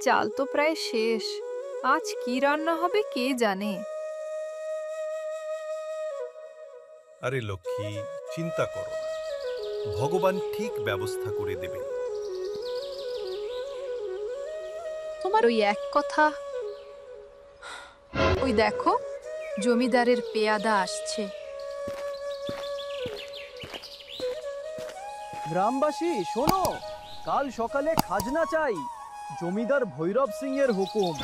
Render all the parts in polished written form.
চাল তো প্রায় শেষ। আজ কি রান্না হবে কে জানে। আরে লক্ষ্মী, চিন্তা করো না, ভগবান ঠিক ব্যবস্থা করে দেবেন। তোমার ওই এক কথা। ওই দেখো, জমিদারের পেয়াদা আসছে। গ্রামবাসী শোনো, কাল সকালে খাজনা চাই, জমিদার ভৈরব সিং এর হুকুম।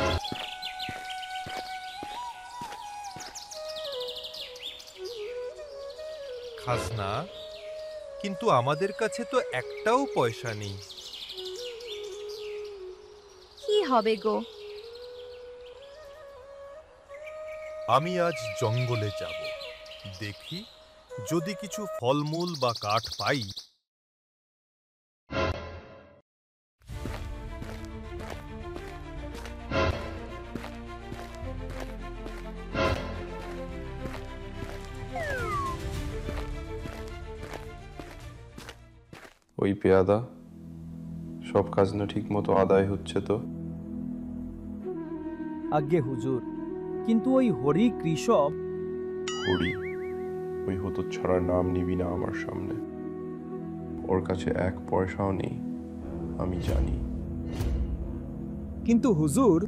খাজনা? কিন্তু আমাদের কাছে তো একটাও পয়সা নেই। কি হবে গো? আমি আজ জঙ্গলে যাব, দেখি যদি কিছু ফলমূল বা কাঠ পাই। ওই পেয়াদা, সব খাজনা ঠিক মতো আদায় হচ্ছে তো? আজ্ঞে হুজুর, কিন্তু ওই হরি কৃষক। হরি? ওই হতো ছাড়ার নাম নিবি না আমার সামনে। ওর কাছে এক পয়সাও নেই, আমি জানি। কিন্তু হুজুর।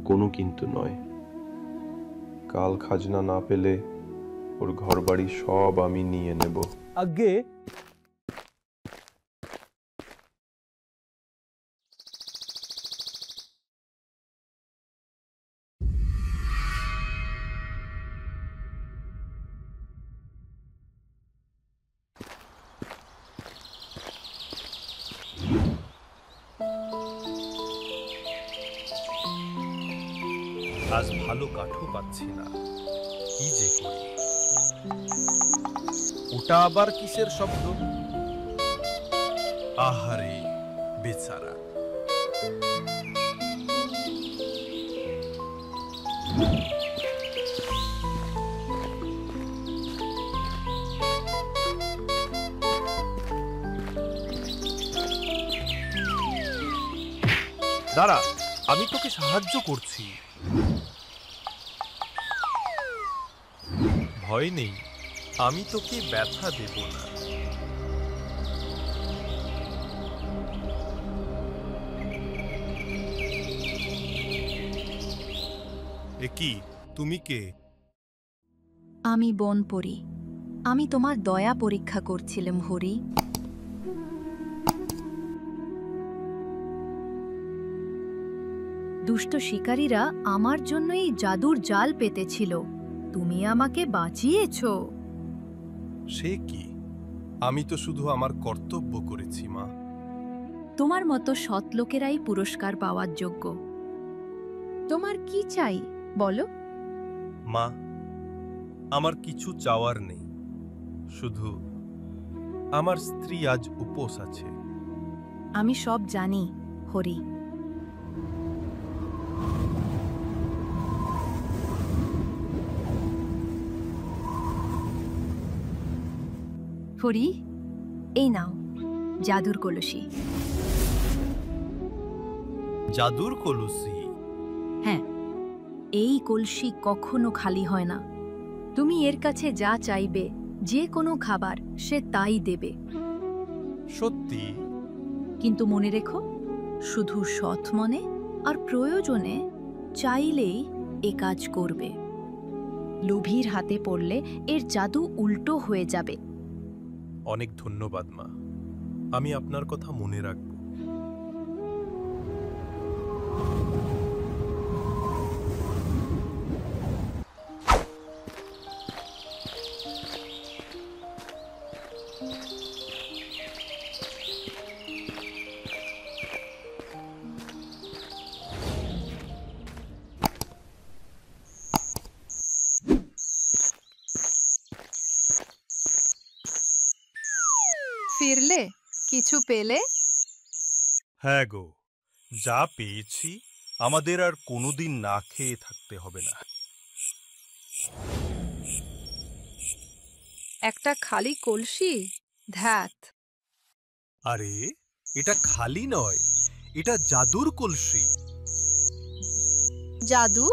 কোনো কিন্তু নয়। কাল খাজনা না পেলে ওর ঘরবাড়ি সব আমি নিয়ে নেব। আজ্ঞে। আজ ভালো কাঠও পাচ্ছি না, কি যে করি। ওটা আবার কিসের শব্দ? আহারে বেচারা। দাঁড়া, আমি তোকে সাহায্য করছি। ভয় নেই, আমি তোকে ব্যথা দেব না। এ কি, তুমি কে? আমি বনপরি। আমি তোমার দয়া পরীক্ষা করছিলাম হরি। দুষ্ট শিকারীরা আমার জন্যই জাদুর জাল পেতেছিল, তুমি আমাকে বাঁচিয়েছো। সে কি? আমি তো শুধু আমার কর্তব্য করেছি মা। তোমার মতো সৎ লোকেরাই পুরস্কার পাওয়ার যোগ্য। তোমার কি চাই বলো? মা, আমার কিছু চাওয়ার নেই, শুধু আমার স্ত্রী আজ উপোস আছে। আমি সব জানি হরি। হরি, এই নাও জাদুর কলসি। জাদুর কলসি? হ্যাঁ, এই কলসি কখনো খালি হয় না। তুমি এর কাছে যা চাইবে, যে কোনো খাবার, সে তাই দেবে। সত্যি? কিন্তু মনে রেখো, শুধু সৎ মনে আর প্রয়োজনে চাইলেই এ কাজ করবে। লোভীর হাতে পড়লে এর জাদু উল্টো হয়ে যাবে। অনেক ধন্যবাদ মা, আমি আপনার কথা মনে রাখব। ফিরলে? কিছু পেলে? হ্যাঁ গো, যা পেয়েছি আমাদের আর কোনোদিন না খেয়ে থাকতে হবে না। একটা খালি কলসি? ধ্যাত। আরে, এটা খালি নয়, এটা জাদুর কলসি। জাদু,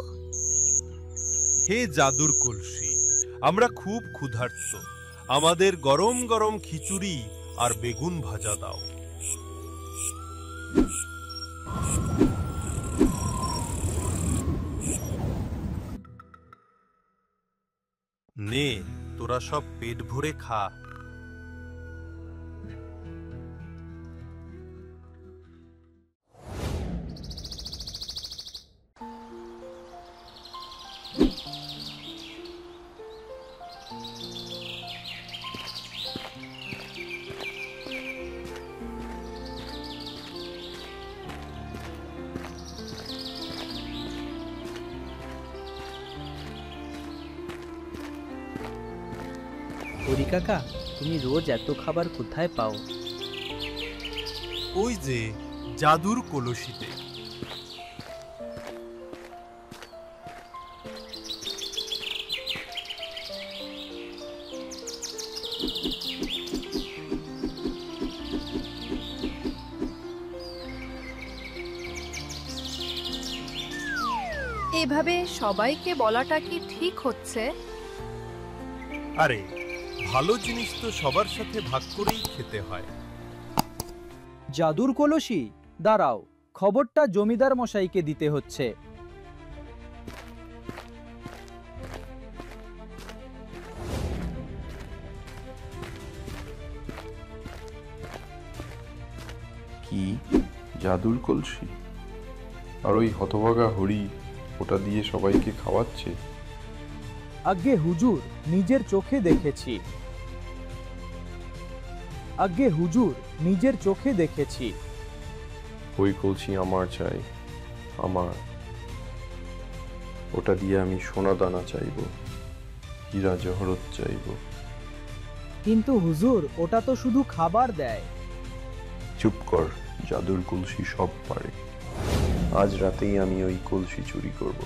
হে জাদুর কলসি, আমরা খুব ক্ষুধার্ত, আমাদের গরম গরম খিচুড়ি আর বেগুন ভাজা দাও। নে, তোরা সব পেট ভরে খা। হরি কাকা, তুমি রোজ এত খাবার কোথায় পাও? ওই যে জাদুর কলসিতে। এভাবে সবাইকে বলাটা কি ঠিক হচ্ছে? আরে, ভালো জিনিস তো সবার সাথে ভাগ করেই খেতে হয়। জাদুর কলসি, দাঁড়াও, খবরটা জমিদার মশাইকে দিতে হচ্ছে। কি জাদুর কলসি? আর ওই হতভাগা হরি ওটা দিয়ে সবাইকে খাওয়াচ্ছে? আজ্ঞে হুজুর, নিজের চোখে দেখেছি। আজ্ঞে হুজুর, নিজের চোখে দেখেছি। ওই কলসি আমার চাই, আমার। ওটা দিয়ে আমি সোনা দানা চাইব, হীরা জহরত চাইব। কিন্তু হুজুর, ওটা তো শুধু খাবার দেয়। চুপ কর, জাদুর কলসি সব পারে। আজ রাতেই আমি ওই কলসি চুরি করব।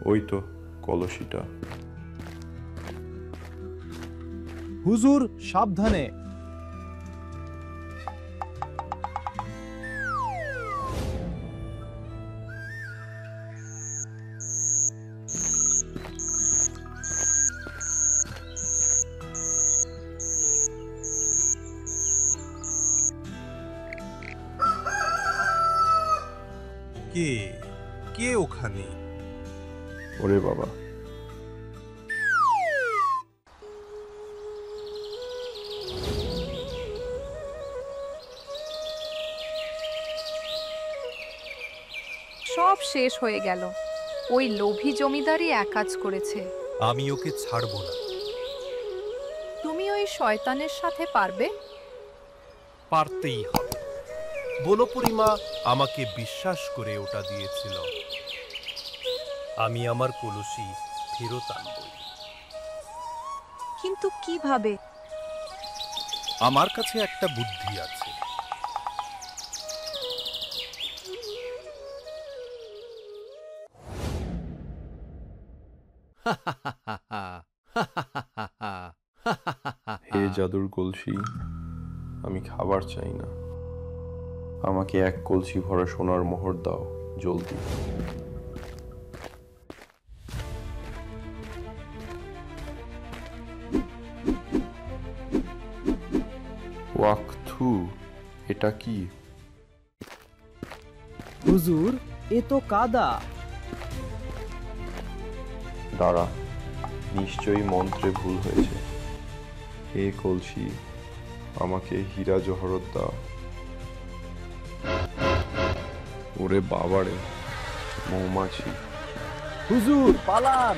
ওই তো কলসিটা। হুজুর, সাবধানে। কে কে ওখানে? ওরে বাবা, সব শেষ হয়ে গেল। ওই লোভী জমিদারই এক কাজ করেছে। আমি ওকে ছাড়ব না। তুমি ওই শয়তানের সাথে পারবে? পারতেই হবে। বনপরিমা আমাকে বিশ্বাস করে ওটা দিয়েছিল। আমি আমার কলসি ফেরত আনব। কিন্তু কিভাবে? আমার কাছে একটা বুদ্ধি আছে। হে জাদুর কলসি, আমি খাবার চাই না, আমাকে এক কলসি ভরা সোনার মোহর দাও জলদি। ওয়াক্থু, এটা কি? হুজুর, এ তো কাদা। দাঁড়া, নিশ্চয়ই মন্ত্রে ভুল হয়েছে। হে কলসি, আমাকে হীরা জহরত দাও। ওরে বাবারে, মৌমাছি। হুজুর, পালান।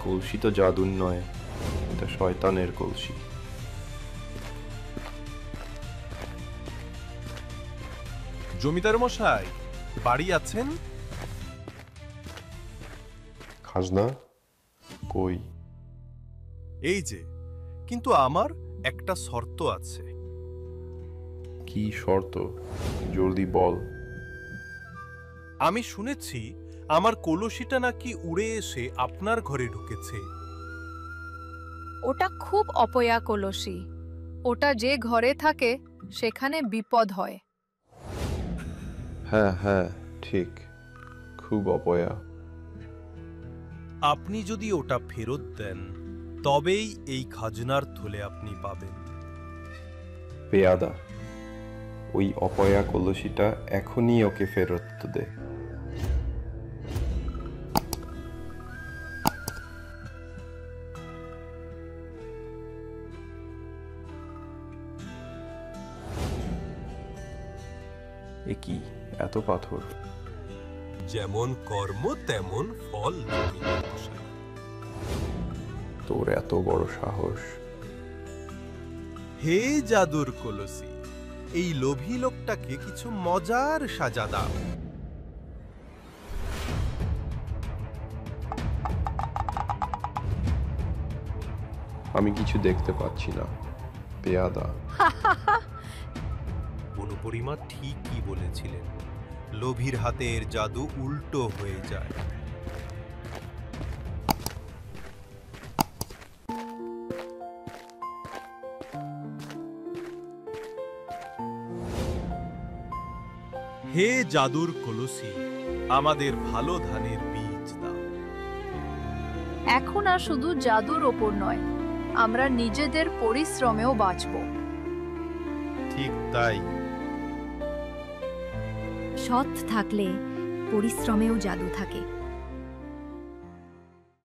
কলসি তো জাদুর নয়, এটা শয়তানের কলসি। জমিদার মশাই, বাড়ি আছেন? খাজনা কই? এই যে, কিন্তু আমার একটা শর্ত আছে। কি শর্ত? জলদি বল। আমি শুনেছি আমার কলসিটা নাকি উড়ে এসে আপনার ঘরে ঢুকেছে। ওটা খুব অপয়া কলসি। ওটা যে ঘরে থাকে সেখানে বিপদ হয়। হ্যাঁ হ্যাঁ, ঠিক, খুব অপয়া। আপনি যদি ওটা ফেরত দেন তবেই এই খাজনার থলে আপনি পাবেন। পেয়াদা, ওই অপয়া কলসিটা এখনই ওকে ফেরত দে। এ কি, এত পাথর? যেমন কর্ম তেমন ফল, জমিদার মশাই। তোর এত বড় সাহস! হে জাদুর কলসি, এই লোভী লোকটাকে কিছু মজার সাজা দাও। আমি কিছু দেখতে পাচ্ছি না, পেয়াদা। বনপরিমা ঠিকই বলেছিলেন, লোভীর হাতের জাদু উল্টো হয়ে যায়। হে জাদুর কলসি, আমাদের ভালো ধানের বীজ দাও। এখন আর শুধু জাদুর ওপর নয়, আমরা নিজেদের পরিশ্রমেও বাঁচব। ঠিক তাই। সৎ থাকলে পরিশ্রমেও জাদু থাকে।